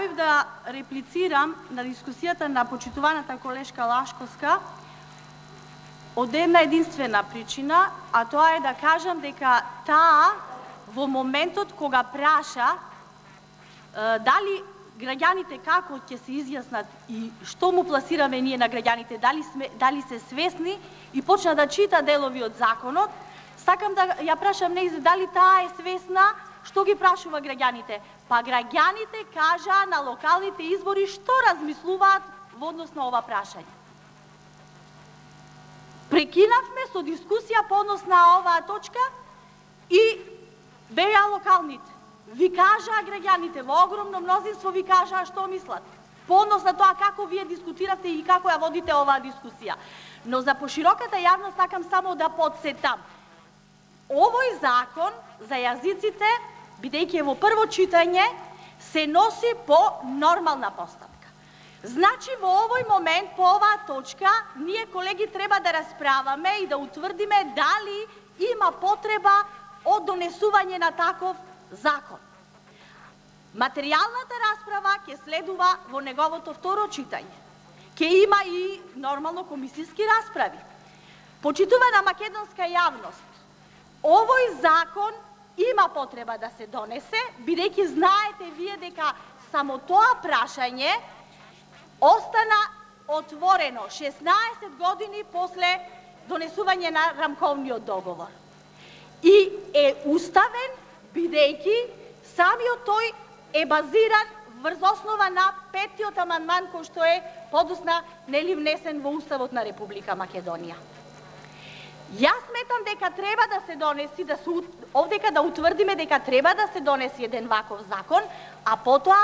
јавив да реплицирам на дискусијата на почитуваната колешка Лашковска од една единствена причина, а тоа е да кажам дека таа во моментот кога праша дали граѓаните како ќе се изјаснат и што му пласираме ние на граѓаните, дали се свесни и почна да чита делови од законот, сакам да ја прашам нејзе дали таа е свесна што ги прашува граѓаните. Па граѓаните кажаа на локалните избори што размислуваат во однос на ова прашање. Прекинавме со дискусија по однос на оваа точка и беа локалните. Ви кажаа граѓаните, во огромно мнозинство ви кажаа што мислат. По однос на тоа како вие дискутирате и како ја водите оваа дискусија. Но за пошироката јавност сакам само да подсетам. Овој закон за јазиците, бидејќи е во прво читање, се носи по нормална постапка. Значи, во овој момент, по оваа точка, ние, колеги, треба да расправаме и да утврдиме дали има потреба од донесување на таков закон. Материјалната расправа ќе следува во неговото второ читање. Ќе има и нормално комисиски расправи. Почитувана македонска јавност, овој закон има потреба да се донесе, бидејќи знаете вие дека само тоа прашање остана отворено 16 години после донесување на рамковниот договор. И е уставен, бидејќи самиот тој е базиран врз основа на 5-тиот амандман кој што е подосна нели внесен во Уставот на Република Македонија. Јас сметам дека треба да се донеси, овдека да утврдиме дека треба да се донеси еден ваков закон, а потоа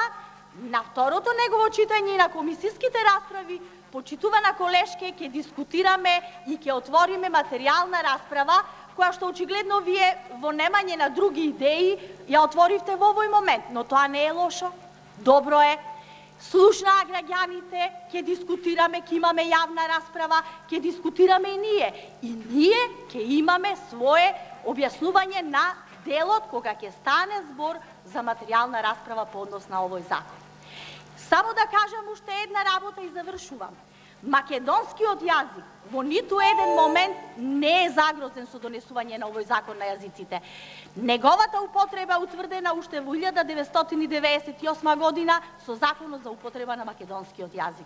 на второто негово читање и на комисиските расправи, почитувана колешке, ќе дискутираме и ќе отвориме материјална расправа, која што очигледно вие во немање на други идеи ја отворивте во овој момент, но тоа не е лошо, добро е. Слушнаа граѓаните, ќе дискутираме, ќе имаме јавна расправа, ќе дискутираме и ние. И ние ќе имаме свое објаснување на делот кога ќе стане збор за материјална расправа по однос на овој закон. Само да кажам уште една работа и завршувам. Македонскиот јазик во ниту еден момент не е загрозен со донесување на овој закон на јазиците. Неговата употреба е утврдена уште во 1998 година со Законот за употреба на македонскиот јазик.